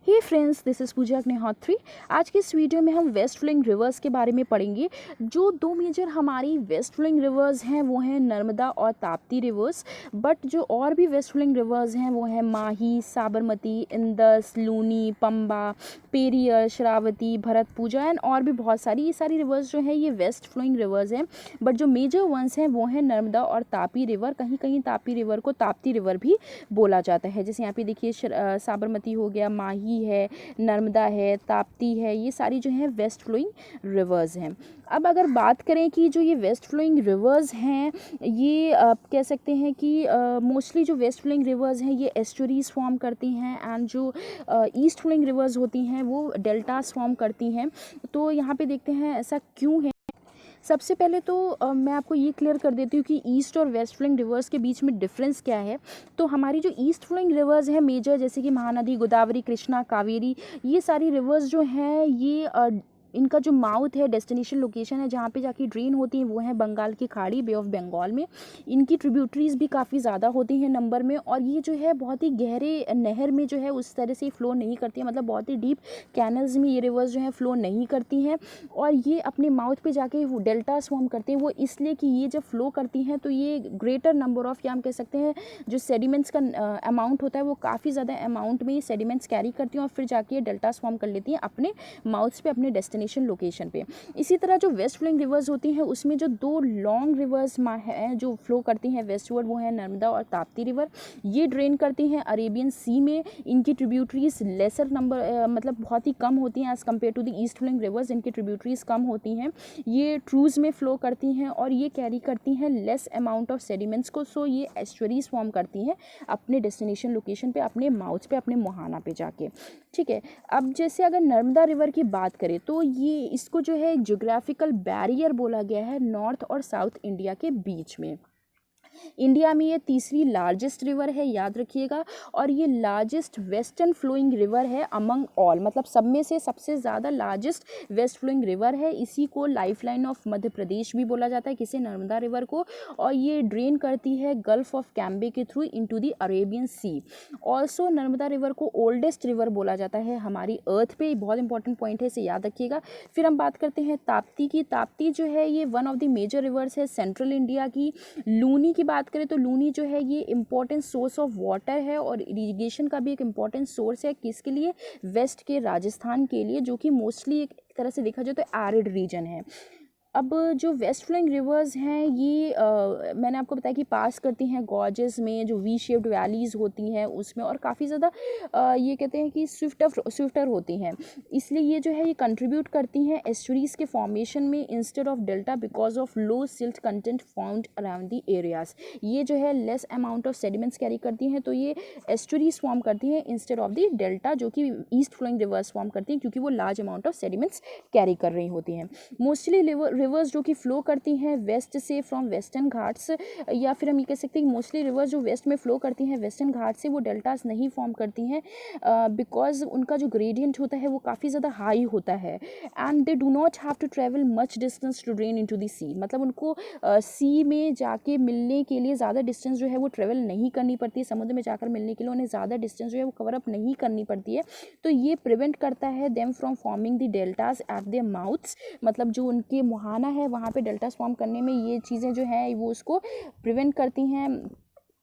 Hey friends, this is पूजा अग्निहोत्री। आज के इस वीडियो में हम वेस्ट फ्लोइंग रिवर्स के बारे में पढ़ेंगे। जो दो मेजर हमारी वेस्ट फ्लोइंग रिवर्स हैं वो हैं नर्मदा और ताप्ती रिवर्स। बट जो और भी वेस्ट फ्लोइंग रिवर्स हैं वो हैं माही, साबरमती, इंदस, लूनी, पंबा, पेरियर, शरावती, भरतपूजा एंड और भी बहुत सारी। ये सारी रिवर्स जो हैं ये वेस्ट फ्लोइंग रिवर्स हैं। बट जो मेजर वंस हैं वो हैं नर्मदा और तापी रिवर। कहीं कहीं तापी रिवर को ताप्ती रिवर भी बोला जाता है। जैसे यहाँ पे देखिए साबरमती हो गया, माही है, नर्मदा है, ताप्ती है, ये सारी जो हैं वेस्ट फ्लोइंग रिवर्स हैं। अब अगर बात करें कि जो ये वेस्ट फ्लोइंग रिवर्स हैं ये आप कह सकते हैं कि मोस्टली जो वेस्ट फ्लोइंग रिवर्स हैं ये एस्चुरीज फॉर्म करती हैं एंड जो ईस्ट फ्लोइंग रिवर्स होती हैं वो डेल्टास फॉर्म करती हैं। तो यहाँ पे देखते हैं ऐसा क्यों है। सबसे पहले तो मैं आपको ये क्लियर कर देती हूँ कि ईस्ट और वेस्ट फ्लोइंग रिवर्स के बीच में डिफरेंस क्या है। तो हमारी जो ईस्ट फ्लोइंग रिवर्स है मेजर, जैसे कि महानदी, गोदावरी, कृष्णा, कावेरी, ये सारी रिवर्स जो हैं ये इनका जो माउथ है, डेस्टिनेशन लोकेशन है जहाँ पे जाके ड्रेन होती हैं वो है बंगाल की खाड़ी, बे ऑफ बंगाल में। इनकी ट्रिब्यूटरीज भी काफ़ी ज़्यादा होती हैं नंबर में, और ये जो है बहुत ही गहरे नहर में जो है उस तरह से फ्लो नहीं करती है, मतलब बहुत ही डीप कैनल्स में ये रिवर्स जो है फ्लो नहीं करती हैं। और ये अपने माउथ पे जाके वो डेल्टास फॉर्म करते हैं। वो इसलिए कि ये जब फ्लो करती हैं तो ये ग्रेटर नंबर ऑफ, या हम कह सकते हैं जो सेडिमेंट्स का अमाउंट होता है वो काफ़ी ज़्यादा अमाउंट में ये सेडिमेंट्स कैरी करती हैं और फिर जाके ये डेल्टास फॉर्म कर लेती हैं अपने माउथ्स पे, अपने डेस्टिनेशन लोकेशन पे। इसी तरह जो वेस्ट फ्लोइंग रिवर्स होती हैं उसमें जो दो लॉन्ग रिवर्स हैं जो फ्लो करती हैं वेस्टवर्ड, वो है नर्मदा और ताप्ती रिवर। ये ड्रेन करती हैं अरेबियन सी में। इनकी ट्रिब्यूटरीज लेसर नंबर, मतलब बहुत ही कम होती हैं as compared to the east flowing rivers. इनकी ट्रिब्यूटरीज कम होती हैं। ये ट्रूज में फ्लो करती हैं और ये कैरी करती हैं लेस अमाउंट ऑफ सेडिमेंट्स को। सो ये एस्चुरीज फॉर्म करती हैं अपने डेस्टिनेशन लोकेशन पे, अपने माउथ पे, अपने मुहाना पे जाके। ठीक है। अब जैसे अगर नर्मदा रिवर की बात करें तो ये इसको जो है ज्योग्राफिकल बैरियर बोला गया है नॉर्थ और साउथ इंडिया के बीच में। इंडिया में ये तीसरी लार्जेस्ट रिवर है, याद रखिएगा। और ये लार्जेस्ट वेस्टर्न फ्लोइंग रिवर है अमंग ऑल, मतलब सब में से सबसे ज़्यादा लार्जेस्ट वेस्ट फ्लोइंग रिवर है। इसी को लाइफलाइन ऑफ मध्य प्रदेश भी बोला जाता है, किसे, नर्मदा रिवर को। और ये ड्रेन करती है गल्फ ऑफ कैम्बे के through into the Arabian sea. Also Narmada river को ओल्डेस्ट रिवर बोला जाता है हमारी अर्थ पे। बहुत इंपॉर्टेंट पॉइंट है, इसे याद रखिएगा। फिर हम बात करते हैं ताप्ती की। ताप्ती जो है ये one of the major rivers है सेंट्रल इंडिया की। लूनी की बात करें तो लूनी जो है ये इंपॉर्टेंट सोर्स ऑफ वाटर है और इरिगेशन का भी एक इंपॉर्टेंट सोर्स है। किसके लिए? वेस्ट के राजस्थान के लिए, जो कि मोस्टली एक तरह से देखा जाए तो एरिड रीजन है। अब जो वेस्ट फ्लोइंग रिवर्स हैं ये मैंने आपको बताया कि पास करती हैं गॉर्जेस में, जो वी शेप्ड वैलीज़ होती हैं उसमें, और काफ़ी ज़्यादा ये कहते हैं कि स्विफ्टर होती हैं। इसलिए ये जो है ये कंट्रीब्यूट करती हैं एस्चुरीज़ के फॉर्मेशन में instead of delta because of low silt content found around the areas. ये जो है less amount of sediments carry करती हैं, तो ये एस्चुरीज फॉर्म करती हैं इंस्टेड ऑफ द डेल्टा, जो कि ईस्ट फ्लोइंग रिवर्स फॉर्म करती हैं क्योंकि वो large amount of sediments carry कर रही होती हैं। मोस्टली रिवर्स जो कि फ्लो करती हैं वेस्ट से, फ्रॉम वेस्टर्न घाट्स, या फिर हम ये कह सकते हैं मोस्टली रिवर्स जो वेस्ट में फ्लो करती हैं वेस्टर्न घाट से, वो डेल्टास नहीं फॉर्म करती हैं बिकॉज उनका जो ग्रेडियंट होता है वो काफ़ी ज़्यादा हाई होता है and they do not have to travel much distance to drain into the sea. मतलब उनको सी में जाके मिलने के लिए ज़्यादा डिस्टेंस जो है वो ट्रेवल नहीं करनी पड़ती है। समुद्र में जाकर मिलने के लिए उन्हें ज़्यादा डिस्टेंस जो है वो कवर अप नहीं करनी पड़ती है। तो ये प्रिवेंट करता है them from forming the deltas eight there mouths, मतलब जो उनके मुहाना है वहाँ पे डेल्टास फॉर्म करने में ये चीज़ें जो है वो उसको प्रिवेंट करती हैं।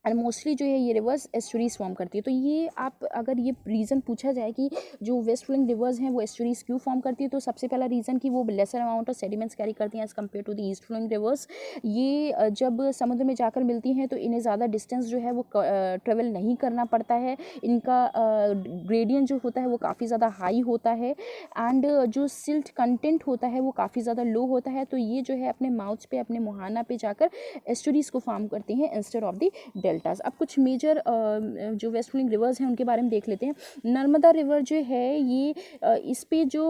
एंड मोस्टली जो है ये रिवर्स एस्चुरीज फॉर्म करती है। तो ये आप अगर ये रीज़न पूछा जाए कि जो वेस्ट फ्लोइंग रिवर्स हैं वो एस्चुरीज क्यों फॉर्म करती है, तो सबसे पहला रीज़न कि वो lesser amount of sediments carry करती हैं as compared to the east flowing rivers. ये जब समुद्र में जाकर मिलती हैं तो इन्हें ज़्यादा डिस्टेंस जो है वो ट्रेवल नहीं करना पड़ता है। इनका ग्रेडियंट जो होता है वो काफ़ी ज़्यादा हाई होता है एंड जो सिल्ट कंटेंट होता है वो काफ़ी ज़्यादा लो होता है। तो ये जो है अपने माउथ पे, अपने मुहाना पे जाकर एस्चुरीज को फॉर्म करती हैं इंस्टेड ऑफ द डेल्टास। अब कुछ मेजर जो वेस्ट फ्लोइंग रिवर्स हैं उनके बारे में देख लेते हैं। नर्मदा रिवर जो है ये इस पे जो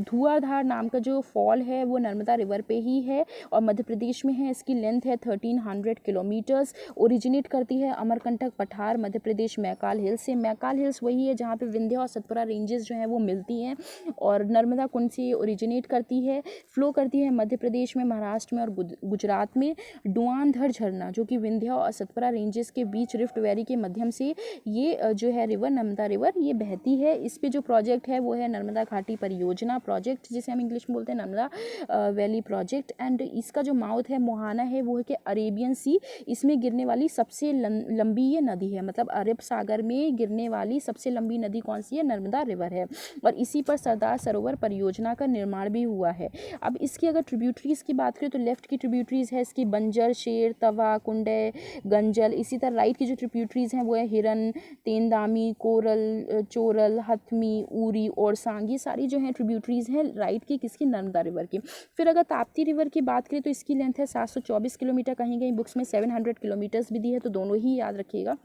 धुआंधार नाम का जो फॉल है वो नर्मदा रिवर पे ही है और मध्य प्रदेश में है। इसकी लेंथ है 1300 किलोमीटर्स। ओरिजिनेट करती है अमरकंटक पठार मध्य प्रदेश मैकाल हिल्स से। मैकाल हिल्स वही है जहाँ पे विंध्य और सतपुरा रेंजेस जो हैं वो मिलती हैं, और नर्मदा कुंड से ओरिजिनेट करती है। फ्लो करती है मध्य प्रदेश में, महाराष्ट्र में और गुजरात में। डुआंधर झरना जो कि विंध्य और सतपुरा सतपुरा रेंजेस के बीच रिफ्ट वैली के माध्यम से ये जो है रिवर नर्मदा रिवर ये बहती है। इस पे जो प्रोजेक्ट है वो है नर्मदा घाटी परियोजना प्रोजेक्ट, जिसे हम इंग्लिश में बोलते हैं नर्मदा वैली प्रोजेक्ट। एंड इसका जो माउथ है मोहाना है वो है कि अरेबियन सी, इसमें गिरने वाली सबसे लंबी ये नदी है, मतलब अरब सागर में गिरने वाली सबसे लंबी नदी कौन सी है? नर्मदा रिवर है। और इसी पर सरदार सरोवर परियोजना का निर्माण भी हुआ है। अब इसकी अगर ट्रिब्यूटरीज की बात करें तो लेफ्ट की ट्रिब्यूटरीज है इसकी बंजर, शेर, तवा, कुंडे, गंजल। इसी तरह राइट की जो ट्रिब्यूटरीज हैं वो है हिरन, तेंदामी, कोरल, चोरल, हथमी, उरी और सांग। ये सारी जो है ट्रिब्यूटरीज हैं राइट की किसकी? नर्मदा रिवर की। फिर अगर ताप्ती रिवर की बात करें तो इसकी लेंथ है 724 किलोमीटर, कहीं कहीं बुक्स में 700 किलोमीटर्स भी दी है, तो दोनों ही याद रखिएगा।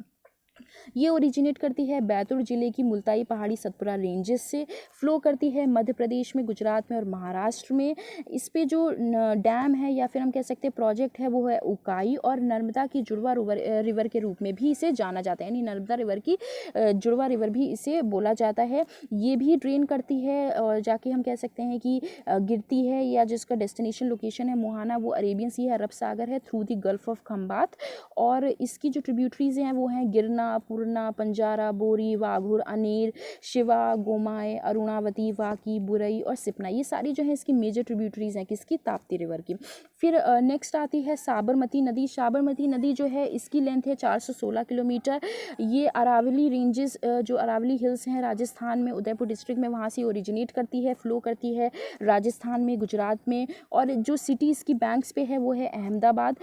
ये ओरिजिनेट करती है बैतूल जिले की मुल्ताई पहाड़ी सतपुरा रेंजेस से, फ्लो करती है मध्य प्रदेश में, गुजरात में और महाराष्ट्र में। इस पे जो डैम है या फिर हम कह सकते हैं प्रोजेक्ट है वो है उकाई, और नर्मदा की जुड़वा रिवर के रूप में भी इसे जाना जाता है, यानी नर्मदा रिवर की जुड़वा रिवर भी इसे बोला जाता है। ये भी ड्रेन करती है और जाके हम कह सकते हैं कि गिरती है, या जिसका डेस्टिनेशन लोकेशन है मोहाना वो अरेबियन सी है, अरब सागर है, through the gulf of Khambhat. और इसकी जो ट्रिब्यूटरीज हैं वो हैं गिरना, पूर्णा, पंजारा, बोरी, वाघुर, अनेर, शिवा, गोमाय, अरुणावती, वाकी, बुरई और सिपना। ये सारी जो है इसकी मेजर ट्रिब्यूटरीज हैं किसकी? ताप्ती रिवर की। फिर नेक्स्ट आती है साबरमती नदी। साबरमती नदी जो है इसकी लेंथ है 416 किलोमीटर। ये अरावली रेंजेस जो अरावली हिल्स हैं राजस्थान में, उदयपुर डिस्ट्रिक्ट में, वहाँ से ओरिजिनेट करती है, फ्लो करती है राजस्थान में, गुजरात में। और जो सिटी इसकी बैंक्स पे है वो है अहमदाबाद।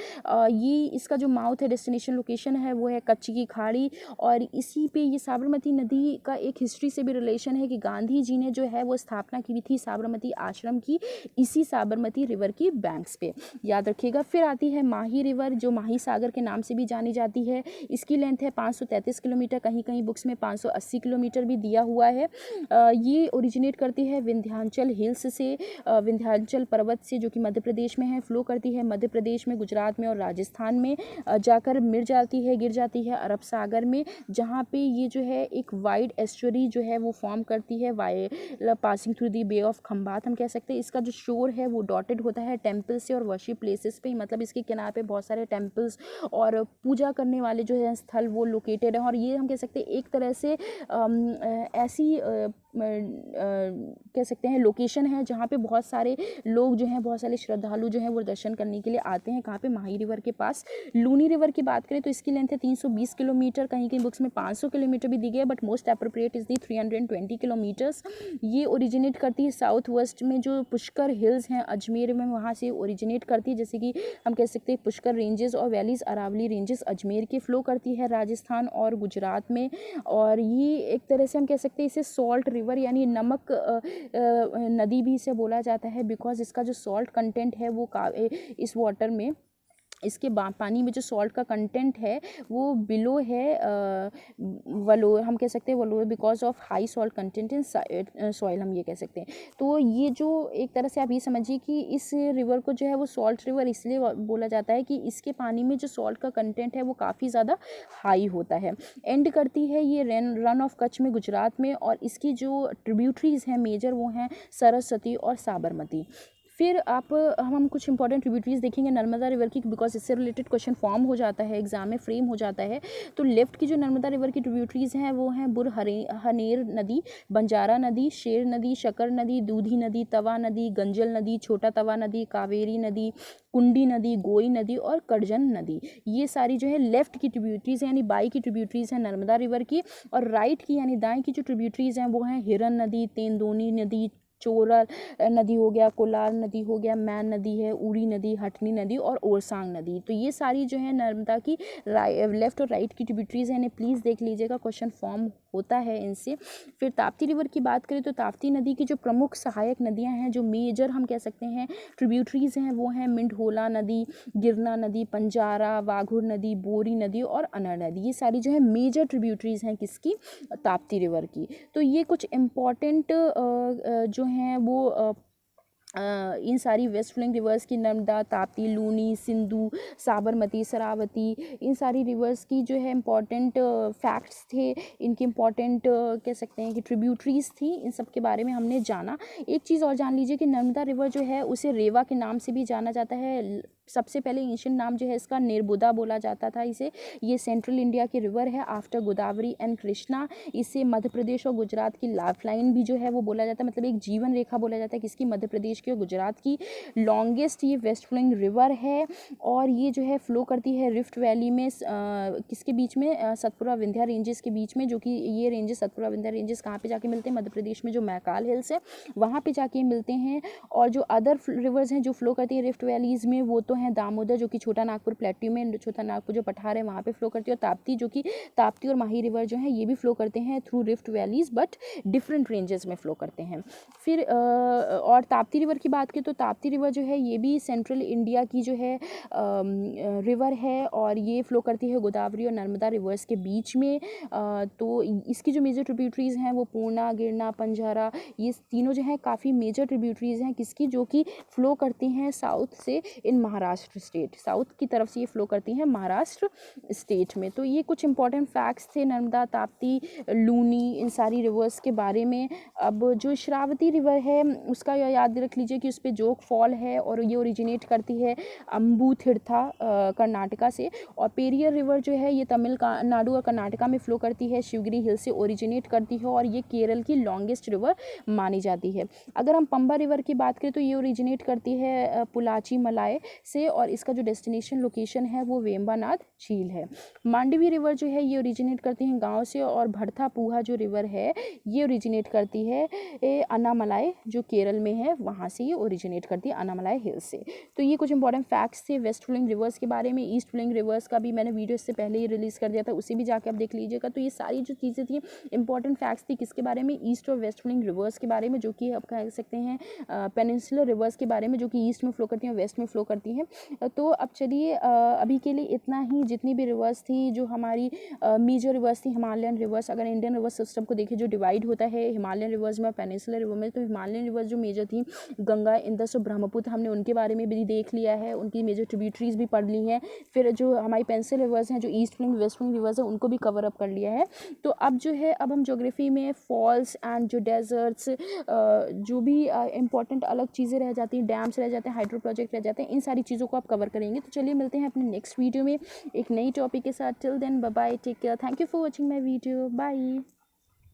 ये इसका जो माउथ है डेस्टिनेशन लोकेशन है वो है कच्छ की खाड़ी। और इसी पे ये साबरमती नदी का एक हिस्ट्री से भी रिलेशन है कि गांधी जी ने जो है वो स्थापना की थी साबरमती आश्रम की इसी साबरमती रिवर की बैंक्स पे, याद रखिएगा। फिर आती है माही रिवर जो माही सागर के नाम से भी जानी जाती है। इसकी लेंथ है 533 किलोमीटर, कहीं कहीं बुक्स में 580 किलोमीटर भी दिया हुआ है। ये ओरिजिनेट करती है विंध्याचल हिल्स से, विंध्याचल पर्वत से, जो कि मध्य प्रदेश में है, फ्लो करती है मध्य प्रदेश में, गुजरात में और राजस्थान में, जाकर गिर जाती है अरब सागर में, जहाँ पे ये जो है एक वाइड एस्चुरी जो है वो फॉर्म करती है passing through the bay of Khambhat हम कह सकते हैं। इसका जो शोर है वो डॉटेड होता है टेम्पल से और वर्शिप प्लेसेस पे, मतलब इसके किनारे पे बहुत सारे टेम्पल्स और पूजा करने वाले जो है स्थल वो लोकेटेड हैं। और ये हम कह सकते हैं एक तरह से ऐसी कह सकते हैं लोकेशन है जहाँ पे बहुत सारे लोग जो हैं, बहुत सारे श्रद्धालु जो हैं वो दर्शन करने के लिए आते हैं। कहाँ पे? माही रिवर के पास। लूनी रिवर की बात करें तो इसकी लेंथ है 320 किलोमीटर, कहीं कहीं बुक्स में 500 किलोमीटर भी दी गई है, but most appropriate is the 320 kilometres. ये ओरिजिनेट करती है साउथ वेस्ट में जो पुष्कर हिल्स हैं अजमेर में, वहाँ से ओरिजिनेट करती है। जैसे कि हम कह सकते हैं पुष्कर रेंजेस और वैलीज अरावली रेंजेस अजमेर के, फ्लो करती है राजस्थान और गुजरात में। और ये एक तरह से हम कह सकते हैं इसे सॉल्ट रिवर यानी नमक नदी भी इसे बोला जाता है, बिकॉज इसका जो सॉल्ट कंटेंट है वो इस वाटर में, इसके पानी में जो सॉल्ट का कंटेंट है वो बिलो है वलो, हम कह सकते हैं वलो, because of high salt content in soil हम ये कह सकते हैं। तो ये जो एक तरह से आप ये समझिए कि इस रिवर को जो है वो सॉल्ट रिवर इसलिए बोला जाता है कि इसके पानी में जो सॉल्ट का कंटेंट है वो काफ़ी ज़्यादा हाई होता है। एंड करती है ये रन ऑफ कच्छ में गुजरात में, और इसकी जो ट्रिब्यूटरीज हैं मेजर वो हैं सरस्वती और साबरमती। फिर हम कुछ इंपॉर्टेंट ट्रिब्यूटरीज देखेंगे नर्मदा रिवर की, बिकॉज इससे रिलेटेड क्वेश्चन फॉर्म हो जाता है एग्जाम में, फ्रेम हो जाता है। तो लेफ्ट की जो नर्मदा रिवर की ट्रिब्यूटरीज हैं वो हैं हनेर नदी, बंजारा नदी, शेर नदी, शकर नदी, दूधी नदी, तवा नदी, गंजल नदी, छोटा तवा नदी, कावेरी नदी, कुंडी नदी, गोई नदी और करजन नदी। ये सारी जो है लेफ्ट की ट्रिब्यूटरीज यानी बाई की ट्रिब्यूटरीज हैं नर्मदा रिवर की। और राइट की यानी दाएं की जो ट्रिब्यूटरीज हैं वो हैं हिरन नदी, तेंदोनी नदी, चोरल नदी हो गया, कोलार नदी हो गया, मैन नदी है, उरी नदी, हटनी नदी और ओरसांग नदी। तो ये सारी जो है नर्मदा की लेफ्ट और राइट की ट्रिब्यूटरीज हैं, इन्हें प्लीज़ देख लीजिएगा, क्वेश्चन फॉर्म होता है इनसे। फिर ताप्ती रिवर की बात करें तो ताप्ती नदी की जो प्रमुख सहायक नदियां हैं, जो मेजर हम कह सकते हैं ट्रिब्यूटरीज हैं, वो हैं मिंढोला नदी, गिरना नदी, पंजारा, वाघुर नदी, बोरी नदी और अनर नदी। ये सारी जो है मेजर ट्रिब्यूटरीज हैं किसकी? ताप्ती रिवर की। तो ये कुछ इम्पॉर्टेंट जो हैं वो इन सारी वेस्ट फ्लोइंग रिवर्स की, नर्मदा, ताप्ती, लूनी, सिंधु, साबरमती, शरावती, इन सारी रिवर्स की जो है इम्पॉर्टेंट फैक्ट्स थे, इनकी इम्पॉर्टेंट कह सकते हैं कि ट्रिब्यूटरीज थी, इन सब के बारे में हमने जाना। एक चीज़ और जान लीजिए कि नर्मदा रिवर जो है उसे रेवा के नाम से भी जाना जाता है। सबसे पहले एंशिएंट नाम जो है इसका निर्बुदा बोला जाता था इसे। ये सेंट्रल इंडिया की रिवर है आफ्टर गोदावरी एंड कृष्णा। इसे मध्य प्रदेश और गुजरात की लाइफ लाइन भी जो है वो बोला जाता है, मतलब एक जीवन रेखा बोला जाता है किसकी, मध्य प्रदेश की और गुजरात की। लॉन्गेस्ट ये वेस्ट फ्लोइंग रिवर है और ये जो है फ्लो करती है रिफ्ट वैली में किसके बीच में, सतपुरा विंध्या रेंजेस के बीच में, जो कि ये रेंजेस सतपुरा विंध्या रेंजेस कहाँ पे जाके मिलते हैं, मध्य प्रदेश में जो मैकाल हिल्स है वहाँ पे जाके मिलते हैं। और जो अदर रिवर्स हैं जो फ्लो करती है रिफ्ट वैलीज़ में वो तो हैं दामोदर जो कि छोटा नागपुर प्लेट्यू में, छोटा नागपुर जो पठार है वहाँ पे फ्लो करती है, और ताप्ती जो कि ताप्ती और माही रिवर जो है ये भी फ्लो करते हैं through rift valleys but different ranges में फ्लो करते हैं। फिर और ताप्ती रिवर की बात करें तो ताप्ती रिवर जो है ये भी सेंट्रल इंडिया की जो है रिवर है और ये फ्लो करती है गोदावरी और नर्मदा रिवर्स के बीच में। तो इसकी जो मेजर ट्रिब्यूटरीज हैं वो पूर्णा, गिरना, पंजारा, ये तीनों जो हैं काफ़ी मेजर ट्रिब्यूटरीज हैं किसकी, जो कि फ्लो करती हैं साउथ से इन महाराष्ट्र स्टेट, साउथ की तरफ से ये फ्लो करती हैं महाराष्ट्र स्टेट में। तो ये कुछ इंपॉर्टेंट फैक्ट्स थे नर्मदा, ताप्ती, लूनी, इन सारी रिवर्स के बारे में। अब जो श्रावती रिवर है उसका याद रख लीजिए कि उस पर जोग फॉल है और ये ओरिजिनेट करती है अम्बुथिर्था कर्नाटका से। और पेरियर रिवर जो है ये तमिलनाडु और कर्नाटका में फ्लो करती है, शिवगिरी हिल से ओरिजिनेट करती है और ये केरल की लॉन्गेस्ट रिवर मानी जाती है। अगर हम पंबा रिवर की बात करें तो ये ओरिजिनेट करती है पुलाची मलाय से और इसका जो डेस्टिनेशन लोकेशन है वो वेम्बानाथ झील है। मांडवी रिवर जो है ये ओरिजिनेट करती है गांव से और भड़था पूहा जो रिवर है ये ओरिजिनेट करती है अन्नामलाई जो केरल में है, वहाँ से ये ओरिजिनेट करती है अन्नामलाई हिल से। तो ये कुछ इंपॉर्टेंट फैक्ट्स थे वेस्ट फ्लोइंग रिवर्स के बारे में। ईस्ट फ्लोइंग रिवर्स का भी मैंने वीडियो इससे पहले ही रिलीज़ कर दिया था, उसे भी जाके आप देख लीजिएगा। तो ये सारी जो चीज़ें थी इंपॉर्टेंट फैक्ट्स थी किसके बारे में, ईस्ट और वेस्ट फ्लोइंग रिवर्स के बारे में, जो कि आप कह सकते हैं पेनिनसुलर रिवर्स के बारे में जो कि ईस्ट में फ्लो करती हैं वेस्ट में फ्लो करती हैं। तो अब चलिए अभी के लिए इतना ही। जितनी भी रिवर्स थी जो हमारी मेजर रिवर्स थी हिमालयन रिवर्स, अगर इंडियन रिवर्स सिस्टम को देखें जो डिवाइड होता है हिमालयन रिवर्स में और पेनिनसुलर रिवर में, तो हिमालयन रिवर्स जो मेजर थी गंगा, इंदस और ब्रह्मपुत्र, हमने उनके बारे में भी देख लिया है, उनकी मेजर ट्रिब्यूटरीज भी पढ़ ली हैं। फिर जो हमारी पेनिनसुलर रिवर्स हैं जो east flowing west flowing rivers है उनको भी कवर अप कर लिया है। तो अब जो है अब हम ज्योग्राफी में फॉल्स एंड जो डेजर्ट्स जो भी इंपॉर्टेंट अलग चीज़ें रह जाती हैं, डैम्स रह जाते हैं, हाइड्रो प्रोजेक्ट रह जाते हैं, इन सारी चीज़ों को आप कवर करेंगे। तो चलिए मिलते हैं अपने नेक्स्ट वीडियो में एक नई टॉपिक के साथ। Till then bye bye, take care, thank you for watching my video, bye.